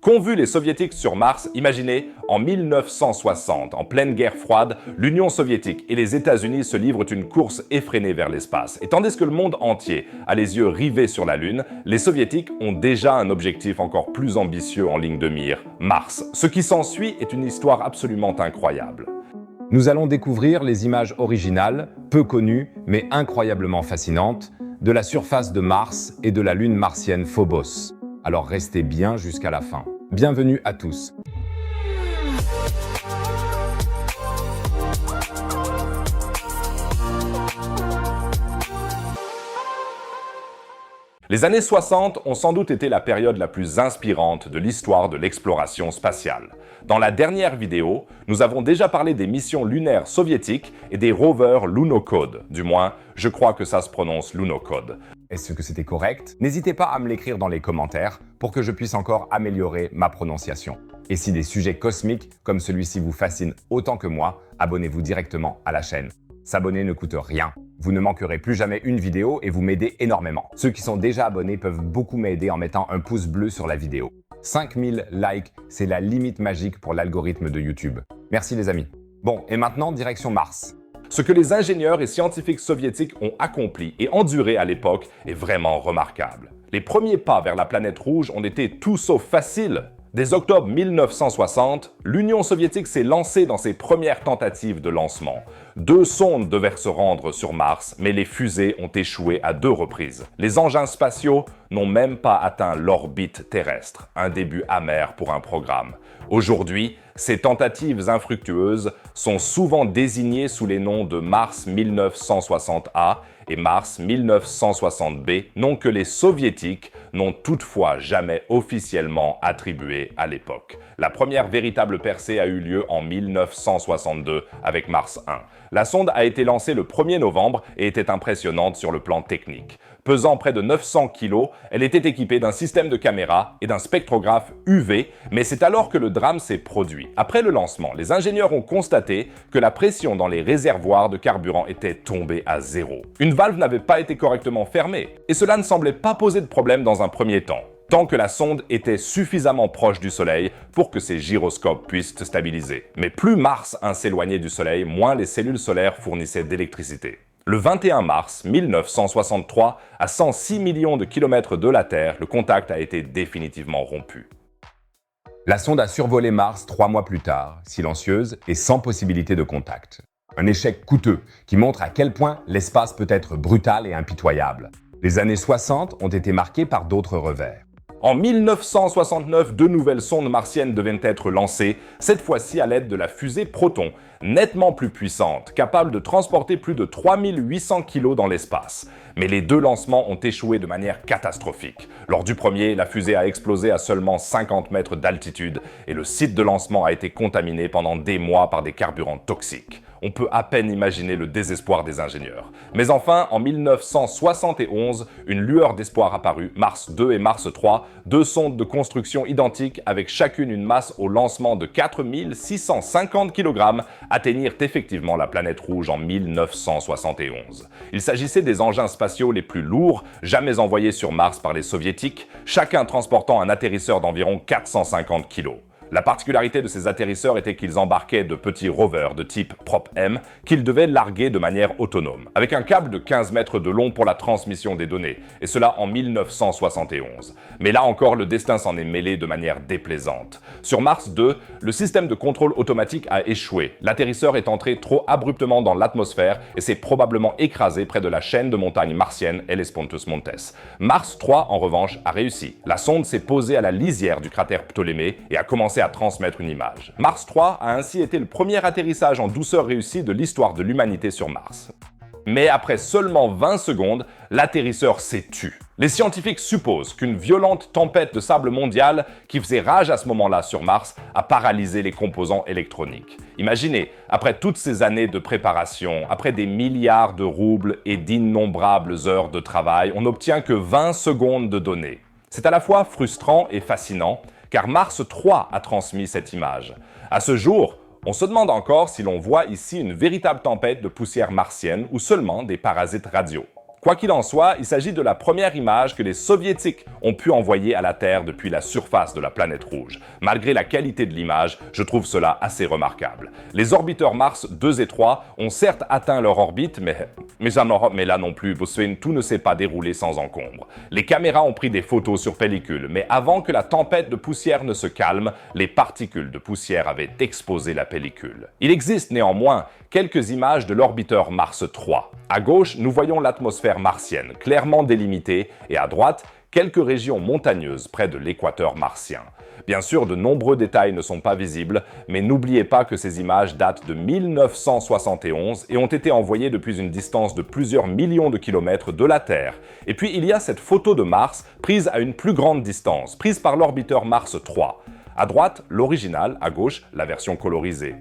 Qu'ont vu les Soviétiques sur Mars? Imaginez, en 1960, en pleine guerre froide, l'Union soviétique et les États-Unis se livrent une course effrénée vers l'espace. Et tandis que le monde entier a les yeux rivés sur la Lune, les Soviétiques ont déjà un objectif encore plus ambitieux en ligne de mire, Mars. Ce qui s'ensuit est une histoire absolument incroyable. Nous allons découvrir les images originales, peu connues mais incroyablement fascinantes, de la surface de Mars et de la lune martienne Phobos. Alors restez bien jusqu'à la fin. Bienvenue à tous. Les années 60 ont sans doute été la période la plus inspirante de l'histoire de l'exploration spatiale. Dans la dernière vidéo, nous avons déjà parlé des missions lunaires soviétiques et des rovers Lunokhod. Du moins, je crois que ça se prononce Lunokhod. Est-ce que c'était correct? N'hésitez pas à me l'écrire dans les commentaires pour que je puisse encore améliorer ma prononciation. Et si des sujets cosmiques comme celui-ci vous fascinent autant que moi, abonnez-vous directement à la chaîne. S'abonner ne coûte rien. Vous ne manquerez plus jamais une vidéo et vous m'aidez énormément. Ceux qui sont déjà abonnés peuvent beaucoup m'aider en mettant un pouce bleu sur la vidéo. 5000 likes, c'est la limite magique pour l'algorithme de YouTube. Merci les amis. Bon, et maintenant, direction Mars. Ce que les ingénieurs et scientifiques soviétiques ont accompli et enduré à l'époque est vraiment remarquable. Les premiers pas vers la planète rouge ont été tout sauf faciles. Dès octobre 1960, l'Union soviétique s'est lancée dans ses premières tentatives de lancement. 2 sondes devaient se rendre sur Mars, mais les fusées ont échoué à 2 reprises. Les engins spatiaux n'ont même pas atteint l'orbite terrestre, un début amer pour un programme. Aujourd'hui, ces tentatives infructueuses sont souvent désignées sous les noms de Mars 1960A et Mars 1960B, noms que les soviétiques n'ont toutefois jamais officiellement attribués à l'époque. La première véritable percée a eu lieu en 1962 avec Mars 1. La sonde a été lancée le 1er novembre et était impressionnante sur le plan technique. Pesant près de 900 kg, elle était équipée d'un système de caméra et d'un spectrographe UV, mais c'est alors que le drame s'est produit. Après le lancement, les ingénieurs ont constaté que la pression dans les réservoirs de carburant était tombée à 0. Une valve n'avait pas été correctement fermée, et cela ne semblait pas poser de problème dans un premier temps, tant que la sonde était suffisamment proche du Soleil pour que ses gyroscopes puissent se stabiliser. Mais plus Mars s'éloignait du Soleil, moins les cellules solaires fournissaient d'électricité. Le 21 mars 1963, à 106 millions de kilomètres de la Terre, le contact a été définitivement rompu. La sonde a survolé Mars 3 mois plus tard, silencieuse et sans possibilité de contact. Un échec coûteux qui montre à quel point l'espace peut être brutal et impitoyable. Les années 60 ont été marquées par d'autres revers. En 1969, 2 nouvelles sondes martiennes devaient être lancées, cette fois-ci à l'aide de la fusée Proton, nettement plus puissante, capable de transporter plus de 3800 kg dans l'espace. Mais les 2 lancements ont échoué de manière catastrophique. Lors du premier, la fusée a explosé à seulement 50 mètres d'altitude et le site de lancement a été contaminé pendant des mois par des carburants toxiques. On peut à peine imaginer le désespoir des ingénieurs. Mais enfin, en 1971, une lueur d'espoir apparut, Mars 2 et Mars 3, 2 sondes de construction identiques avec chacune une masse au lancement de 4650 kg, atteignirent effectivement la planète rouge en 1971. Il s'agissait des engins spatiaux les plus lourds jamais envoyés sur Mars par les soviétiques, chacun transportant un atterrisseur d'environ 450 kg. La particularité de ces atterrisseurs était qu'ils embarquaient de petits rovers de type Prop-M qu'ils devaient larguer de manière autonome, avec un câble de 15 mètres de long pour la transmission des données, et cela en 1971. Mais là encore, le destin s'en est mêlé de manière déplaisante. Sur Mars 2, le système de contrôle automatique a échoué. L'atterrisseur est entré trop abruptement dans l'atmosphère et s'est probablement écrasé près de la chaîne de montagnes martiennes Hellespontus Montes. Mars 3, en revanche, a réussi. La sonde s'est posée à la lisière du cratère Ptolémée et a commencé à transmettre une image. Mars 3 a ainsi été le premier atterrissage en douceur réussi de l'histoire de l'humanité sur Mars. Mais après seulement 20 secondes, l'atterrisseur s'est tu. Les scientifiques supposent qu'une violente tempête de sable mondial qui faisait rage à ce moment-là sur Mars a paralysé les composants électroniques. Imaginez, après toutes ces années de préparation, après des milliards de roubles et d'innombrables heures de travail, on n'obtient que 20 secondes de données. C'est à la fois frustrant et fascinant, car Mars 3 a transmis cette image. À ce jour, on se demande encore si l'on voit ici une véritable tempête de poussière martienne ou seulement des parasites radio. Quoi qu'il en soit, il s'agit de la première image que les Soviétiques ont pu envoyer à la Terre depuis la surface de la planète rouge. Malgré la qualité de l'image, je trouve cela assez remarquable. Les orbiteurs Mars 2 et 3 ont certes atteint leur orbite, mais là non plus, tout ne s'est pas déroulé sans encombre. Les caméras ont pris des photos sur pellicule, mais avant que la tempête de poussière ne se calme, les particules de poussière avaient exposé la pellicule. Il existe néanmoins quelques images de l'orbiteur Mars 3. À gauche, nous voyons l'atmosphère martienne, clairement délimitée, et à droite, quelques régions montagneuses près de l'équateur martien. Bien sûr, de nombreux détails ne sont pas visibles, mais n'oubliez pas que ces images datent de 1971 et ont été envoyées depuis une distance de plusieurs millions de kilomètres de la Terre. Et puis il y a cette photo de Mars prise à une plus grande distance, prise par l'orbiteur Mars 3. À droite, l'original, à gauche, la version colorisée.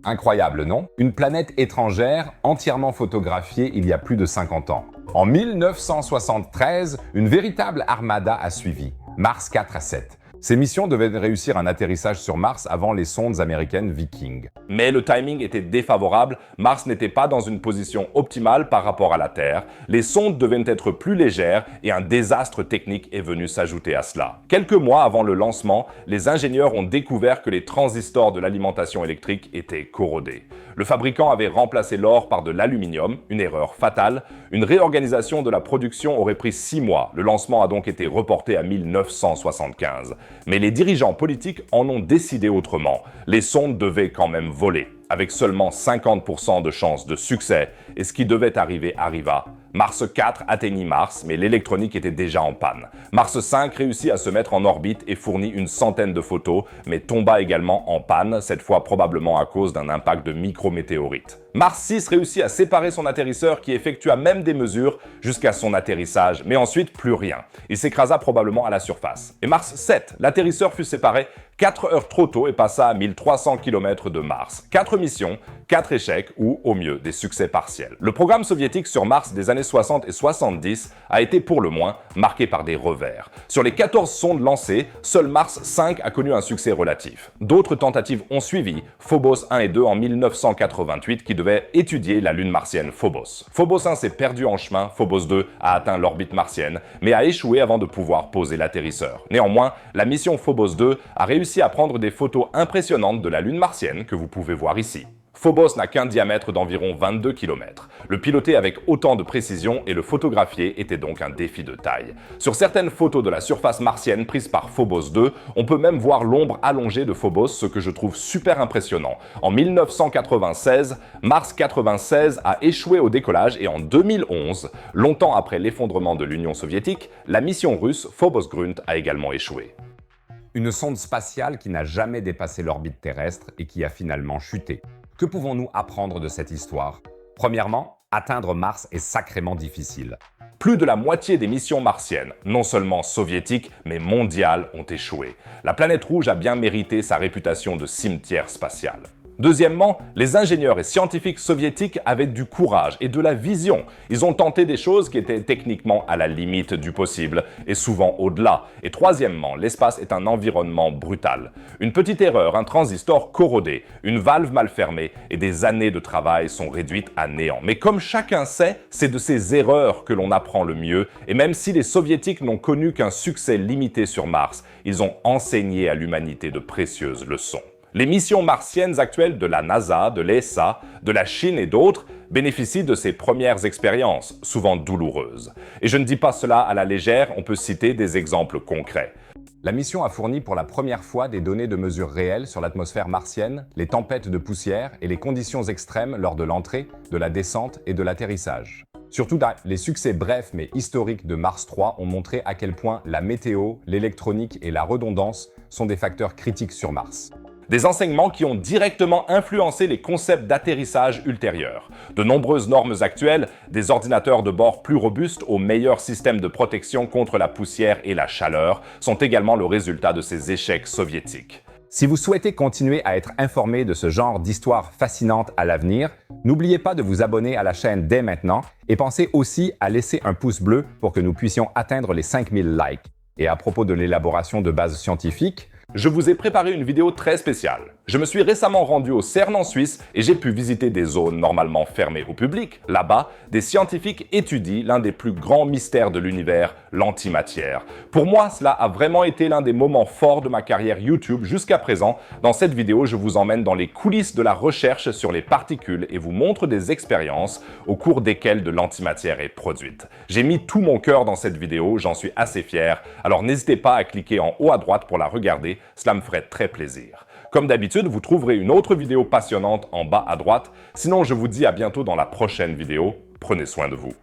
Incroyable, non? Une planète étrangère entièrement photographiée il y a plus de 50 ans. En 1973, une véritable armada a suivi, Mars 4 à 7. Ces missions devaient réussir un atterrissage sur Mars avant les sondes américaines Viking. Mais le timing était défavorable, Mars n'était pas dans une position optimale par rapport à la Terre, les sondes devaient être plus légères et un désastre technique est venu s'ajouter à cela. Quelques mois avant le lancement, les ingénieurs ont découvert que les transistors de l'alimentation électrique étaient corrodés. Le fabricant avait remplacé l'or par de l'aluminium, une erreur fatale. Une réorganisation de la production aurait pris 6 mois. Le lancement a donc été reporté à 1975. Mais les dirigeants politiques en ont décidé autrement. Les sondes devaient quand même voler, avec seulement 50% de chances de succès. Et ce qui devait arriver arriva. Mars 4 atteignit Mars, mais l'électronique était déjà en panne. Mars 5 réussit à se mettre en orbite et fournit une centaine de photos, mais tomba également en panne, cette fois probablement à cause d'un impact de micrométéorites. Mars 6 réussit à séparer son atterrisseur qui effectua même des mesures jusqu'à son atterrissage, mais ensuite plus rien. Il s'écrasa probablement à la surface. Et Mars 7, l'atterrisseur fut séparé 4 heures trop tôt et passa à 1300 km de Mars. 4 missions, 4 échecs ou, au mieux, des succès partiels. Le programme soviétique sur Mars des années 60 et 70 a été pour le moins marqué par des revers. Sur les 14 sondes lancées, seul Mars 5 a connu un succès relatif. D'autres tentatives ont suivi, Phobos 1 et 2 en 1988 qui devaient étudier la lune martienne Phobos. Phobos 1 s'est perdu en chemin, Phobos 2 a atteint l'orbite martienne, mais a échoué avant de pouvoir poser l'atterrisseur. Néanmoins, la mission Phobos 2 a réussi à prendre des photos impressionnantes de la lune martienne que vous pouvez voir ici. Phobos n'a qu'un diamètre d'environ 22 km. Le piloter avec autant de précision et le photographier était donc un défi de taille. Sur certaines photos de la surface martienne prises par Phobos 2, on peut même voir l'ombre allongée de Phobos, ce que je trouve super impressionnant. En 1996, Mars 96 a échoué au décollage et en 2011, longtemps après l'effondrement de l'Union soviétique, la mission russe Phobos Grunt a également échoué. Une sonde spatiale qui n'a jamais dépassé l'orbite terrestre et qui a finalement chuté. Que pouvons-nous apprendre de cette histoire? Premièrement, atteindre Mars est sacrément difficile. Plus de la moitié des missions martiennes, non seulement soviétiques, mais mondiales, ont échoué. La planète rouge a bien mérité sa réputation de cimetière spatial. Deuxièmement, les ingénieurs et scientifiques soviétiques avaient du courage et de la vision. Ils ont tenté des choses qui étaient techniquement à la limite du possible et souvent au-delà. Et troisièmement, l'espace est un environnement brutal. Une petite erreur, un transistor corrodé, une valve mal fermée et des années de travail sont réduites à néant. Mais comme chacun sait, c'est de ces erreurs que l'on apprend le mieux. Et même si les soviétiques n'ont connu qu'un succès limité sur Mars, ils ont enseigné à l'humanité de précieuses leçons. Les missions martiennes actuelles de la NASA, de l'ESA, de la Chine et d'autres bénéficient de ces premières expériences, souvent douloureuses. Et je ne dis pas cela à la légère, on peut citer des exemples concrets. La mission a fourni pour la première fois des données de mesure réelles sur l'atmosphère martienne, les tempêtes de poussière et les conditions extrêmes lors de l'entrée, de la descente et de l'atterrissage. Surtout, les succès brefs mais historiques de Mars 3 ont montré à quel point la météo, l'électronique et la redondance sont des facteurs critiques sur Mars. Des enseignements qui ont directement influencé les concepts d'atterrissage ultérieurs. De nombreuses normes actuelles, des ordinateurs de bord plus robustes aux meilleurs systèmes de protection contre la poussière et la chaleur, sont également le résultat de ces échecs soviétiques. Si vous souhaitez continuer à être informé de ce genre d'histoires fascinantes à l'avenir, n'oubliez pas de vous abonner à la chaîne dès maintenant et pensez aussi à laisser un pouce bleu pour que nous puissions atteindre les 5000 likes. Et à propos de l'élaboration de bases scientifiques, je vous ai préparé une vidéo très spéciale. Je me suis récemment rendu au CERN en Suisse et j'ai pu visiter des zones normalement fermées au public. Là-bas, des scientifiques étudient l'un des plus grands mystères de l'univers, l'antimatière. Pour moi, cela a vraiment été l'un des moments forts de ma carrière YouTube jusqu'à présent. Dans cette vidéo, je vous emmène dans les coulisses de la recherche sur les particules et vous montre des expériences au cours desquelles de l'antimatière est produite. J'ai mis tout mon cœur dans cette vidéo, j'en suis assez fier. Alors n'hésitez pas à cliquer en haut à droite pour la regarder, cela me ferait très plaisir. Comme d'habitude, vous trouverez une autre vidéo passionnante en bas à droite. Sinon, je vous dis à bientôt dans la prochaine vidéo. Prenez soin de vous.